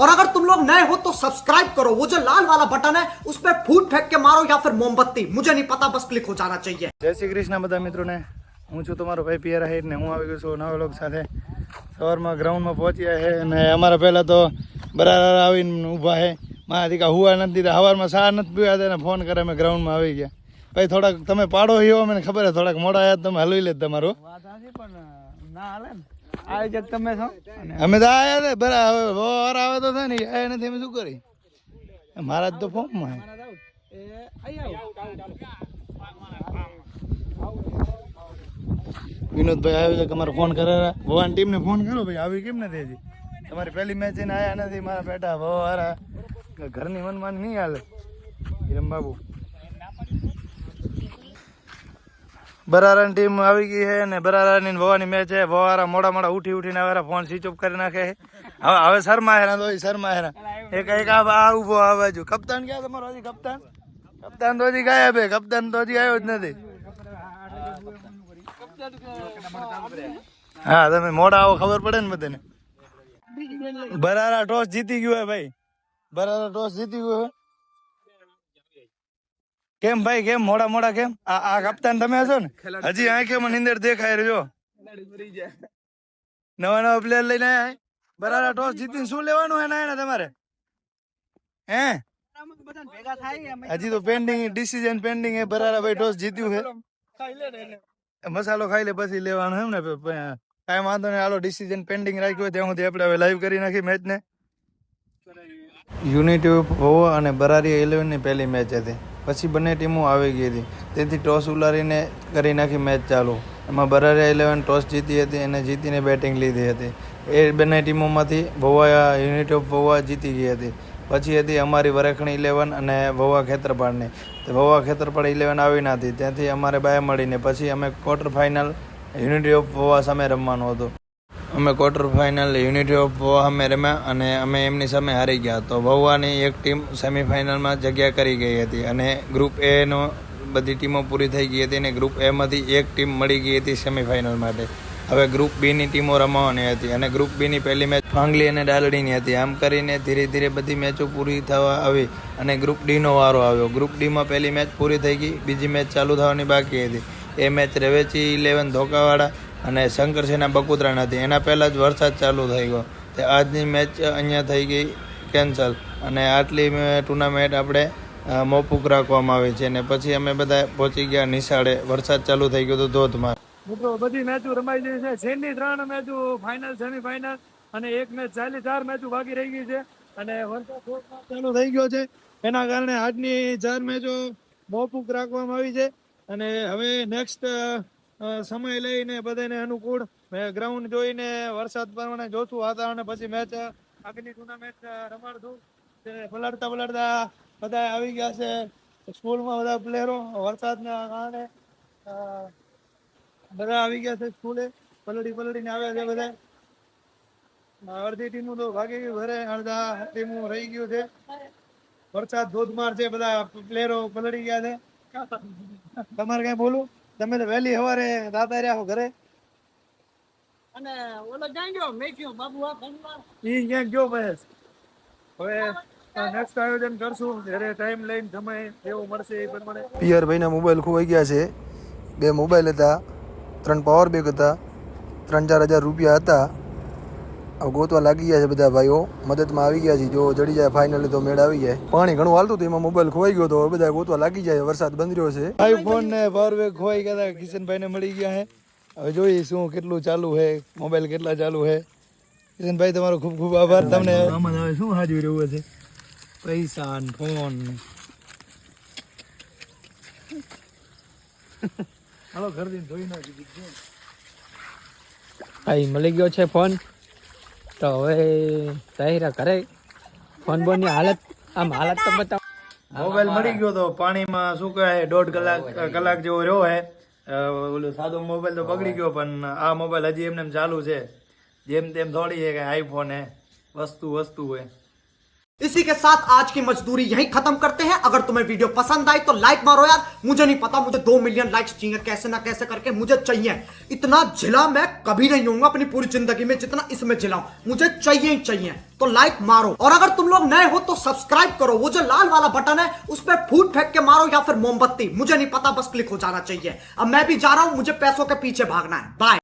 और अगर तुम लोग नए हो तो सब्सक्राइब करो, वो जो लाल वाला बटन है उस पर फूट फेंक के मारो या फिर मोमबत्ती, मुझे नहीं पता, बस क्लिक हो जाना चाहिए। जय श्री कृष्ण બધા મિત્રોને, હું છું તમારો ભાઈ પિયર હાઈટ ને હું આવી ગયો છું નવા લોક સાથે સવારમાં ગ્રાઉન્ડમાં પહોંચ્યા છે અને અમારા પહેલાં તો બરાબર આવીને ઊભા છે મારાથી કાં હુવા નથી દીધા સવારમાં ચા નથી પીવા હતા ને ફોન કરે અમે ગ્રાઉન્ડમાં આવી ગયા ભાઈ થોડાક તમે પાડો હીઓ મને ખબર છે થોડાક મોડા આવ્યા તમે હલવી લે તમારું અમે તો આવ્યા ને બરાબર વાર આવે તો થાય ને આવ્યા નથી અમે શું કરી મહારાજ તો ફોર્મમાં વિનોદભાઈ આવ્યો છે તમારો ફોન કરે ભવાની ટીમને ફોન કરો ભાઈ આવી કેમ નથી હજી તમારી પહેલી મેચ એને આવ્યા નથી મારા બેટા વારા ઘરની મનમાન નહીં હાલે હિરમ બાબુ બરારાની ટીમ આવી ગઈ છે ને બરારાની ભવાની મેચ છે વારા મોડા મોડા ઉઠીને આવે ફોન સ્વિચ ઓફ કરી નાખે હવે શર્મા હેરા તો શર્મા હેરા એક આ ઉભો આ બાજુ કપ્તાન ક્યાં તમારો હજી કપ્તાન તો હજી ગાયબ છે કપ્તાન તો હજી આવ્યો જ નથી હા તમે મોડા આવો ખબર પડે ને બધાને બરારા ટોસ જીતી ગયો હે ભાઈ બરારા ટોસ જીતી ગયો કેમ ભાઈ કેમ મોડા કેમ આ કપ્તાન તમે હશો ને હજી આંખોમાં નીંદર દેખાય રહ્યો નવા પ્લેયર લઈને આયા બરારા ટોસ જીતીને શું લેવાનું હે ના તમારે હે હજી તો પેન્ડિંગ ડિસિઝન પેન્ડિંગ હે બરારા ભાઈ ટોસ જીત્યું છે મસાલો ખાઈ લે પછી લેવાનો એમ ને કાંઈ વાંધો નહીં હાલો ડિસિઝન પેન્ડિંગ રાખ્યું હોય ત્યાં સુધી આપણે હવે લાઈવ કરી નાખી મેચને યુનિટી હોવા અને બરારી 11ની પહેલી મેચ હતી પછી બંને ટીમો આવી ગઈ હતી તેથી ટોસ ઉલારીને કરી નાખી મેચ ચાલુ એમાં બરારી 11 ટોસ જીતી હતી અને જીતીને બેટિંગ લીધી હતી એ બંને ટીમોમાંથી ભોવા યુનિટી ઓફ ભોવા જીતી ગઈ હતી પછી હતી અમારી વરેખણી 11 અને ભોવા ખેતરપાળની ભોવા ખેતરપાળ 11 આવી ના હતી ત્યાંથી અમારે બાય મળીને પછી અમે ક્વાર્ટર ફાઇનલ યુનિટી ઓફ ભોવા સામે રમવાનું હતું અમે ક્વાર્ટર ફાઇનલ યુનિટી ઓફ ભોવા સામે રમ્યા અને અમે એમની સામે હારી ગયા તો ભોવાની એક ટીમ સેમિફાઇનલમાં જગ્યા કરી ગઈ હતી અને ગ્રુપ એનો બધી ટીમો પૂરી થઈ ગઈ હતી અને ગ્રુપ એમાંથી એક ટીમ મળી ગઈ હતી સેમિફાઇનલ માટે હવે ગ્રુપ બીની ટીમો રમવાની હતી અને ગ્રુપ બીની પહેલી મેચ ફાંગલી અને ડાલડીની હતી આમ કરીને ધીરે ધીરે બધી મેચો પૂરી થવા આવી અને ગ્રુપ ડીનો વારો આવ્યો ગ્રુપ ડીમાં પહેલી મેચ પૂરી થઈ ગઈ બીજી મેચ ચાલુ થવાની બાકી હતી એ મેચ રવેચી 11 ધોકાવાળા અને શંકરસેના બકુતરાણ હતી એના પહેલાં જ વરસાદ ચાલુ થઈ ગયો તે આજની મેચ અહીંયા થઈ ગઈ કેન્સલ અને આટલી ટુર્નામેન્ટ આપણે મોકૂફ રાખવામાં આવી છે અને પછી અમે બધા પહોંચી ગયા નિશાળે વરસાદ ચાલુ થઈ ગયો તો ધોધમાર મિત્રો બધી મેચો રમાઈ ગઈ છે છેલ્લી 3 મેચો ફાઇનલ સેમીફાઇનલ અને એક મેચ ચાલી 4 મેચો બાકી રહી ગઈ છે અને વરસાદ ચાલુ થઈ ગયો છે એના કારણે આજની 4 મેચો મોકૂફ રાખવામાં આવી છે અને હવે નેક્સ્ટ સમય લઈને બધાને અનુકૂળ ગ્રાઉન્ડ જોઈને વરસાદ પ્રમાણે જોશું વાતાવરણ પછી મેચ આગળની ટુર્નામેન્ટ રમાડશું પલળતા બધા આવી ગયા છે સ્કૂલમાં બધા પ્લેયરો વરસાદના કારણે બધા આવી ગયા છે સ્કૂલે પલળીને આવ્યા છે બધા અડધી ટીમો તો ભાગી ગયું ઘરે અડધા ટીમો રહી ગયું છે વરસાદ ધોધમાર છે બધા પ્લેયરો પલળી ગયા છે તમારે કઈ બોલું તમે તો વહેલી સવારે દાદા રહ્યા ઘરે અને ઓલો ક્યાં ગયો મેં ગયો બાબુ આ ઈ ક્યાં ગયો બસ હવે નેક્સ્ટ આયોજન કરશું જ્યારે ટાઈમ લઈને સમય એવો મળશે એ પ્રમાણે પિયર ભાઈના મોબાઈલ ખોવાઈ ગયા છે 2 મોબાઈલ હતા 3 પાવર બેંક હતા 3-4 હજાર રૂપિયા હતા હવે ગોતવા લાગી ગયા છે બધા ભાઈઓ મદદમાં આવી ગયા છે જો જડી જાય ફાઇનલી તો મેળ આવી જાય પાણી ઘણું હાલતું હતું એમાં મોબાઈલ ખોવાઈ ગયો તો બધા ગોતવા લાગી જાય વરસાદ બંધ રહ્યો છે આઈફોન ને પાવર બેંક ખોવાઈ ગયા હતા કિશનભાઈ ને મળી ગયા છે હવે જોઈએ શું કેટલું ચાલુ છે મોબાઈલ કેટલા ચાલુ છે કિશનભાઈ તમારો ખૂબ ખૂબ આભાર તમને આમાં હવે શું હાજરી રહ્યું છે પૈસા ને ફોન હાલો ઘર દીને ધોઈ નાખી ભાઈ મળી ગયો છે ફોન તો હવે તાહિરા કરે ફોન બોનની હાલત તો બતાવ મોબાઈલ મળી ગયો તો પાણીમાં શું કહે 1.5 કલાક જેવો રહ્યો હે ઓલો સાદો મોબાઈલ તો બગડી ગયો પણ આ મોબાઈલ હજી એમને ચાલુ છે જેમ તેમ થોડી છે કે આઈફોન હે વસ્તુ હોય इसी के साथ आज की मजदूरी यहीं खत्म करते हैं। अगर तुम्हें वीडियो पसंद आई तो लाइक मारो यार। मुझे नहीं पता, मुझे 2 मिलियन लाइक्स चाहिए, कैसे ना कैसे करके मुझे चाहिए। इतना झिला मैं कभी नहीं होऊंगा अपनी पूरी जिंदगी में जितना इसमें झिलाऊं, मुझे चाहिए ही चाहिए। तो लाइक मारो, और अगर तुम लोग नए हो तो सब्सक्राइब करो। वो जो लाल वाला बटन है उस पर फूट फेंक के मारो या फिर मोमबत्ती, मुझे नहीं पता, बस क्लिक हो जाना चाहिए। अब मैं भी जा रहा हूं, मुझे पैसों के पीछे भागना है। बाय।